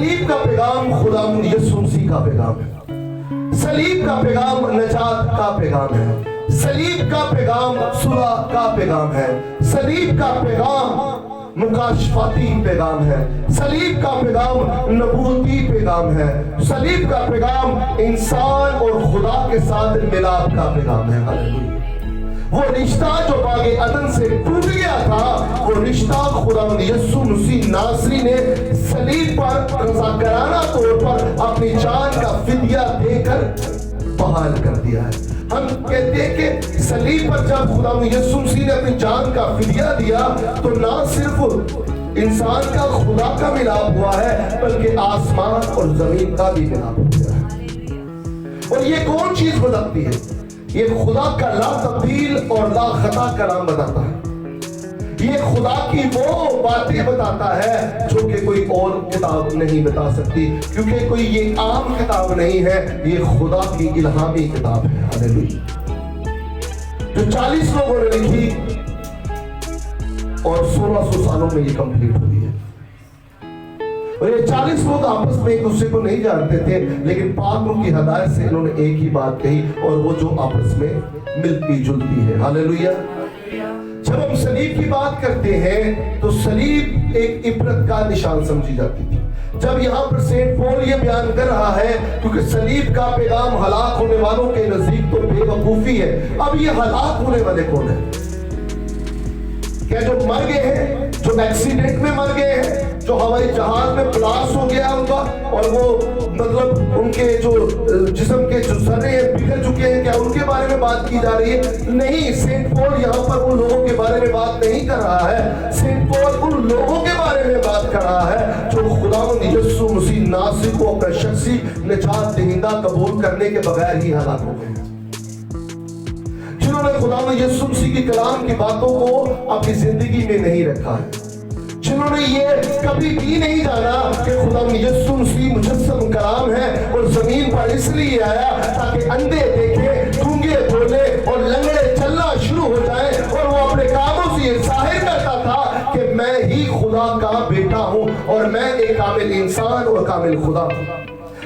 सलीब का पैगाम खुदा यीशु मसीह का पैगाम है। सलीब का पैगाम नजात का पैगाम है। सलीब का पैगाम सुलह का पैगाम है। सलीब का पैगाम मुकाशफाती पैगाम है। सलीब का पैगाम नबूती पैगाम है। सलीब का पैगाम इंसान और खुदा के साथ मिलाप का पैगाम है। हालेलुया। वो रिश्ता जो बागे अदन से टूट गया था, वो रिश्ता खुदा यीशु मसीह नासरी ने सलीब पर रज़ाकाराना तौर पर अपनी जान का फिदिया देकर बहाल कर दिया है। हम कहते हैं कि सलीब पर जब खुदा यीशु मसीह ने अपनी जान का फिदिया दिया तो ना सिर्फ इंसान का खुदा का मिलाप हुआ है, बल्कि आसमान और जमीन का भी मिलाप हुआ है। और ये कौन चीज बताती है? ये खुदा का ला तब्दील और ला खता कलाम बताता है। ये खुदा की वो बातें बताता है जो कि कोई और किताब नहीं बता सकती, क्योंकि कोई ये आम किताब नहीं है, ये खुदा की इल्हामी किताब है। हालेलुया। जो 40 लोगों ने लिखी और 1600 सालों में ये कंप्लीट हुई है। और ये 40 लोग आपस में एक दूसरे को नहीं जानते थे, लेकिन पाक रूह की हदायत से इन्होंने एक ही बात कही, और वो जो आपस में मिलती जुलती है। हालेलुया। जब हम सलीब की बात करते हैं तो सलीब एक इबरत का निशान समझी जाती थी। जब यहाँ पर सेंट पॉल ये बयान कर रहा है, क्योंकि सलीब का पैगाम हलाक होने वालों के नजदीक तो बेवकूफी है। अब ये हलाक होने वाले कौन है? क्या जो मर गए हैं, जो एक्सीडेंट में मर गए हैं, जो हवाई जहाज में ब्लास्ट हो गया उनका, और वो मतलब उनके जो जिस्म के जो सरे बिखर चुके हैं, क्या उनके बारे में बात की जा रही है? नहीं, सेंट पॉल यहाँ पर उन लोगों के बारे में बात नहीं कर रहा है। सेंट पॉल उन लोगों के बारे में बात कर रहा है जो खुदावंद यीशु मसीह नासरी को अपना शख्सी निजात दहिंदा कबूल करने के बगैर ही हलाक हो गए, जिन्होंने खुदावंद यीशु मसीह की कलाम की बातों को अपनी जिंदगी में नहीं रखा है, जिन्होंने ये कभी भी नहीं जाना कि खुदा यीशु मसीह मुजस्सम कलाम है और जमीन पर इसलिए आया ताकि अंधे देखे, गूंगे बोले और लंगड़े चलना शुरू हो जाए, और वो अपने कामों से ये जाहिर करता था कि मैं ही खुदा का बेटा हूं और मैं एक कामिल इंसान और कामिल खुदा हूं।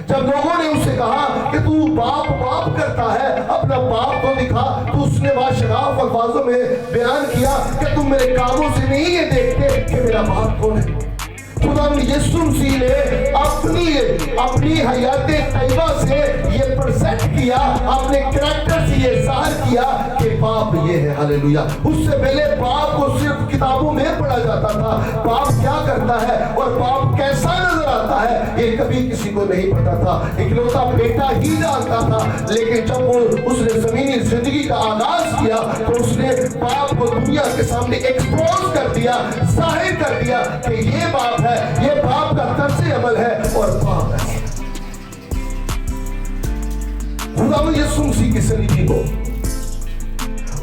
जब लोगों ने उससे कहा कि तू बाप बाप करता है, अपना बाप तो दिखा, तो उसने वाशगाफ अल्फाजों में बयान किया कि तुम मेरे कामों से नहीं ये देखते कि मेरा बाप कौन है। खुदा यीशु मसीह ने अपनी हयात तैयबा से ये प्रेजेंट किया, अपने करैक्टर से ये जाहिर किया कि बाप ये है। हालेलुया। उससे पहले बाप को सिर्फ किताबों में पढ़ा जाता था, बाप क्या करता है और बाप कैसा नजर आता है ये कभी किसी को नहीं पता था, इकलौता बेटा ही जानता था। लेकिन जब वो उसने जमीनी जिंदगी का आगाज किया तो उसने बाप को दुनिया के सामने एक्सपोज कर दिया, जाहिर कर दिया कि ये बाप है, ये बाप का तर्ज़े अमल है और बाप है। खुदा यीशु मसीह की सलीबी को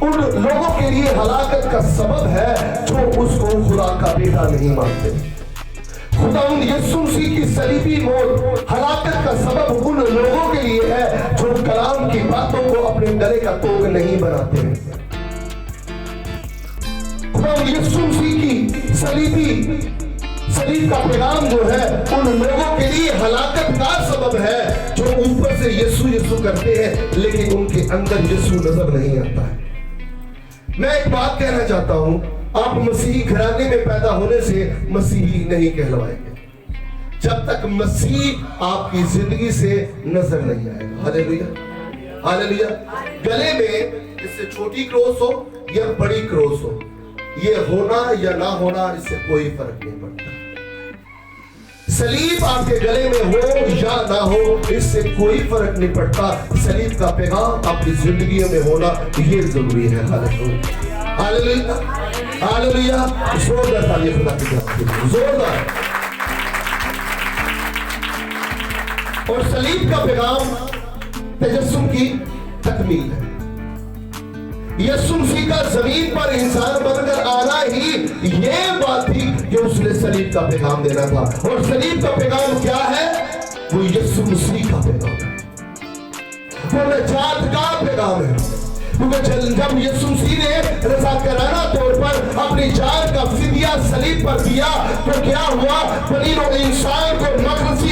उन लोगों के लिए हलाकत का सबब है जो उसको खुदा का बेटा नहीं मानते। खुदा यीशु मसीह की सलीबी मौत हलाकत का सबब उन लोगों के लिए है जो कलाम की बातों को अपने गले का तोग नहीं बनाते हैं। खुदा यीशु मसीह की सलीब का पैगाम जो है उन लोगों के लिए हलाकत का सबब है जो ऊपर से यीशु यीशु करते हैं, लेकिन उनके अंदर यीशु नजर नहीं आता है। मैं एक बात कहना चाहता हूं, आप मसीही घराने में पैदा होने से मसीही नहीं कहलवाएंगे जब तक मसीह आपकी जिंदगी से नजर नहीं आएगा। हालेलुया। हालेलुया। गले में इससे छोटी क्रॉस हो या बड़ी क्रॉस हो, ये होना या ना होना इससे कोई फर्क नहीं पड़ता। सलीब आपके गले में हो या ना हो इससे कोई फर्क नहीं पड़ता। सलीब का पैगाम आपकी जिंदगी में होना ये जरूरी है। हालेलुया। हालेलुया। हालेलुया। जोरदार ताली खुदा की तरफ, जोरदार। और सलीब का पैगाम तजस्सुम की तकमील है। यीशु मसीह का जमीन पर इंसान बनकर आना ही ये बात थी कि उसने सलीब का पैगाम देना था। और सलीब का पैगाम क्या है? वो यीशु मसीह का पैगाम है, वो निजात का पैगाम है। क्योंकि जब यीशु मसीह ने रज़ाकाराना तौर पर अपनी जान का फिदिया सलीब पर दिया तो क्या हुआ? बनी नौ इंसान को मकरसी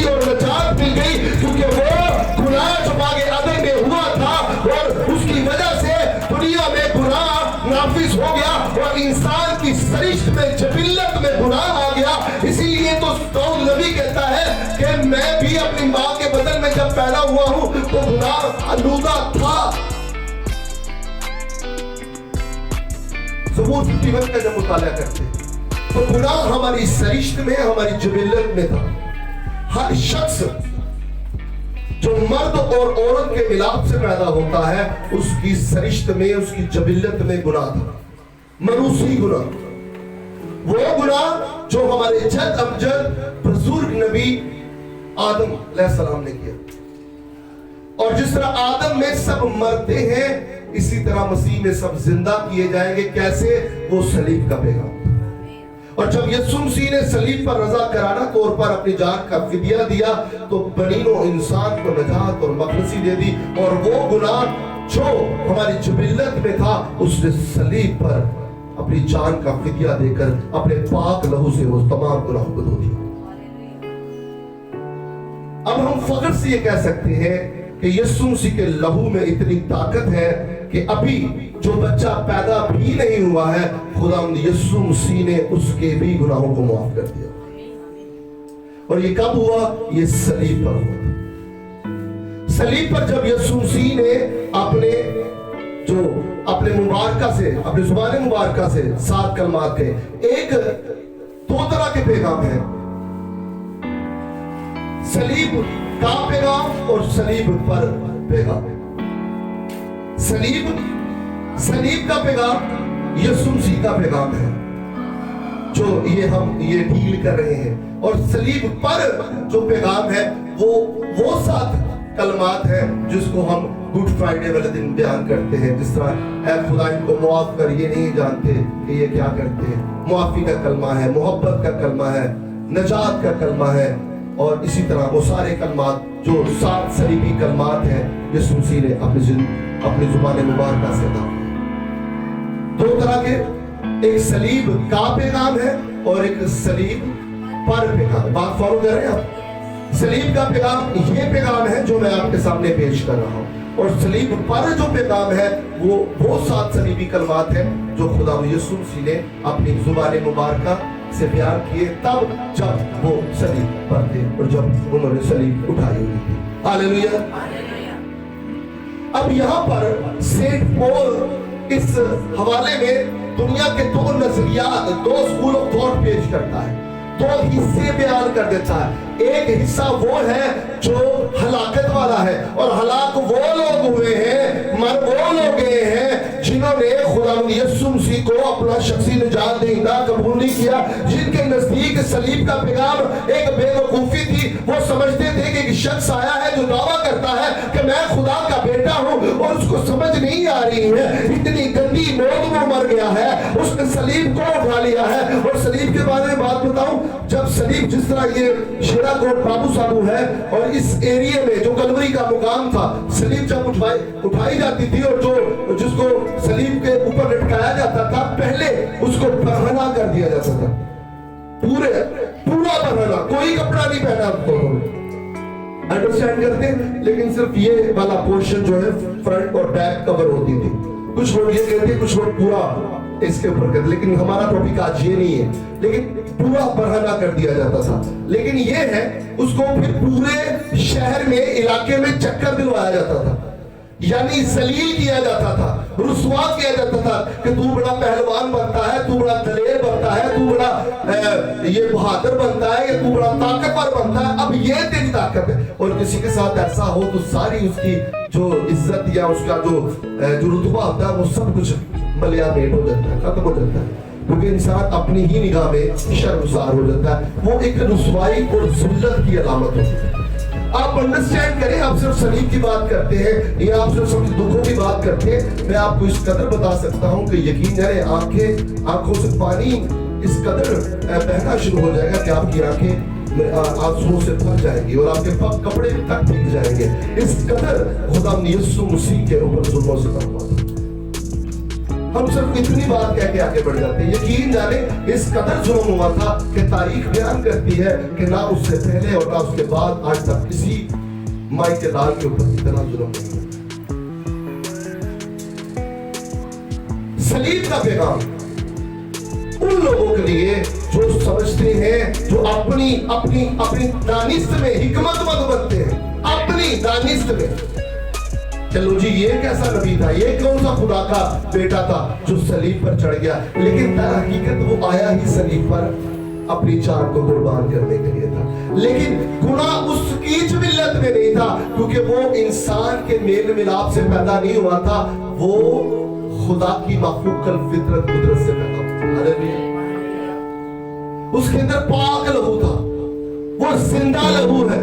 अपनी माँ के बदन में जब पैदा हुआ हूँ तो गुनाह आलूदा था। सबूत 51 का जब मुताला करते तो गुनाह हमारी सरिश्त में, हमारी जिबिल्लत में था। हर शख्स जो मर्द और औरत के मिलाप से पैदा होता है उसकी सरिश्त में, उसकी जबिल्लत में गुनाह था, मनुसी गुनाह। वो गुनाह जो हमारे जद अमजद बुजुर्ग नबी आदम अलैहिस्सलाम ने किया। और जिस तरह आदम में सब मरते हैं इसी तरह मसीह में सब जिंदा किए जाएंगे। कैसे? वो सलीब का पैगाम। और जब यीशु मसीह ने सलीब पर रजा कराना तौर पर अपनी जान का फिदिया दिया तो बनीनो इंसान को नजात और मखलसी दे दी। और वो गुनाह जो हमारी जिबिल्लत में था उसने सलीब पर अपनी जान का फिदिया देकर अपने पाक लहू से वो तमाम गुनाहों को धो दिया। अब हम फख्र से ये कह सकते हैं कि यीशु मसीह के लहू में इतनी ताकत है कि अभी जो बच्चा पैदा भी नहीं हुआ है खुदावंद यीशु मसीह ने उसके भी गुनाहों को माफ कर दिया। और ये कब हुआ? ये सलीब पर हुआ। सलीब पर जब यीशु मसीह ने अपने मुबारका से, अपनी जुबान मुबारका से 7 कलमात के, एक 2 तरह के पैगाम है, सलीब का पैगाम और सलीब पर पैगाम। सलीब का पैगाम यीशु मसीह का पैगाम है जो हम डील कर रहे हैं। और सलीब पर जो पैगाम है वो 7 कलमात है जिसको हम गुड फ्राइडे वाले दिन बयान करते हैं। जिस तरह ऐ खुदा इनको मुआफ कर, ये नहीं जानते कि ये क्या करते हैं। मुआफी का कलमा है, मोहब्बत का कलमा है, नजात का कलमा है। और इसी तरह वो सारे कलमात जो 7 सलीबी कलमात हैं यीशु मसीह ने अपनी जुबान मुबारका से अदा। 2 तरह के, एक सलीब का पैगाम है और एक सलीब पर पैगाम। बात फॉलो कर रहे हैं आप? सलीब का पैगाम ये पैगाम है जो मैं आपके सामने पेश कर रहा हूँ। और सलीब पर जो पैगाम है वो 7 सलीबी कलमात है जो खुदा यीशु मसीह ने अपनी जुबान मुबारका से बयान किए तब जब वो सलीब पर थे और जब उन्होंने सलीब उठाई हुई थी। हालेलुया। अब यहाँ पर सेंट पॉल इस हवाले में दुनिया के 2 नजरियात, 2 स्कूल ऑफ थॉट पेश करता है, 2 हिस्से बयान कर देता है। एक हिस्सा वो है जो हलाकत वाला है और हलाक वो लोग हुए हैं, मर वो लोग गए हैं जिन्होंने खुदावंद यीशु मसीह को अपना शख्सी निजात देहिंदा कबूल नहीं किया, जिनके नजदीक सलीब का पैगाम एक बेवकूफी थी। वो समझते थे कि एक शख्स आया है जो दावा करता है कि मैं खुदा का बेटा हूँ और उसको समझ नहीं आ रही है, इतनी गंदी मौत वो मर गया है, उसने सलीब को उठा लिया है। और सलीब के बारे में बात बताऊं, जब सलीब जिस तरह ये शेरा कोट बाबू साबू है और इस एरिया में जो कलवरी का मुकाम था, सलीब जब उठाई जाती थी और जिसको सलीब के ऊपर लटकाया जाता था पहले उसको बरहना कर दिया जाता था, पूरा बरहना, कोई कपड़ा नहीं पहना उसको। अंडरस्टैंड करते हैं? लेकिन सिर्फ ये वाला पोर्शन जो है फ्रंट और बैक कवर होती थी। कुछ लोग ये कहते हैं, कुछ लोग पूरा इसके ऊपर कहते, लेकिन हमारा टॉपिक आज ये नहीं है। लेकिन पूरा बरहना कर दिया जाता था। लेकिन ये है उसको फिर पूरे शहर में, इलाके में चक्कर दिलवाया जाता था, यानी जलील किया जाता था, रुसवा किया जाता था कि तू बड़ा पहलवान बनता है, तू बड़ा दलेर बनता है, तू बड़ा ये बहादुर बनता है, या तू बड़ा ताकतवर बनता है, अब ये तेरी ताकत है। और किसी के साथ ऐसा हो तो सारी उसकी जो इज्जत या उसका जो रुतबा होता है वो सब कुछ मलियामेट हो जाता है, खत्म हो जाता है, क्योंकि इंसान अपनी ही निगाह में शर्मसार हो जाता है। वो एक रुसवाई और जिल्लत की अलामत होती है। आप अंडरस्टैंड करें, आप सिर्फ सलीब की बात करते हैं या आप सिर्फ अपने दुखों की बात करते हैं, मैं आपको इस कदर बता सकता हूं कि यकीन करें आंखों से पानी इस कदर बहना शुरू हो जाएगा कि आपकी आंखें आंसुओं से भर जाएंगी और आपके कपड़े तक भीग जाएंगे। इस कदर खुदा यीशु मसीह के ऊपर जुल्म और सितम हुआ। हम सिर्फ इतनी बात कह के आगे बढ़ जाते हैं। यकीन जाने इस कदर जुल्म हुआ था कि तारीख बयान करती है कि ना उससे पहले और ना उसके बाद आज तक किसी माई के लाल के ऊपर इतना जुल्म नहीं हुआ। सलीब का पैगाम उन लोगों के लिए जो समझते हैं, जो अपनी अपनी अपनी दानिश्त में हिकमतमंद बनते हैं, अपनी दानिश्त में। चलो जी, ये कैसा नबी था, ये कौन सा खुदा का बेटा था जो सलीब पर चढ़ गया, लेकिन दर हकीकत वो आया ही सलीब पर अपनी जान को कुर्बान करने के लिए था। लेकिन गुनाह उसकी मिल्लत में नहीं था, क्योंकि वो इंसान के मेल मिलाप से पैदा नहीं हुआ था, वो खुदा की मखलूकल फितरत कुदरत से पैदा हुआ। हालेलुया। उसके अंदर पाक लहू था, वो जिंदा लहू है।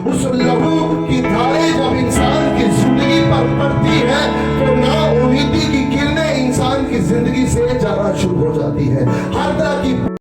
उस लहू की धारें जब इंसान की जिंदगी पर पड़ती है तो ना उम्मीदी की किरणें इंसान की जिंदगी से जाना शुरू हो जाती है। हर तरह की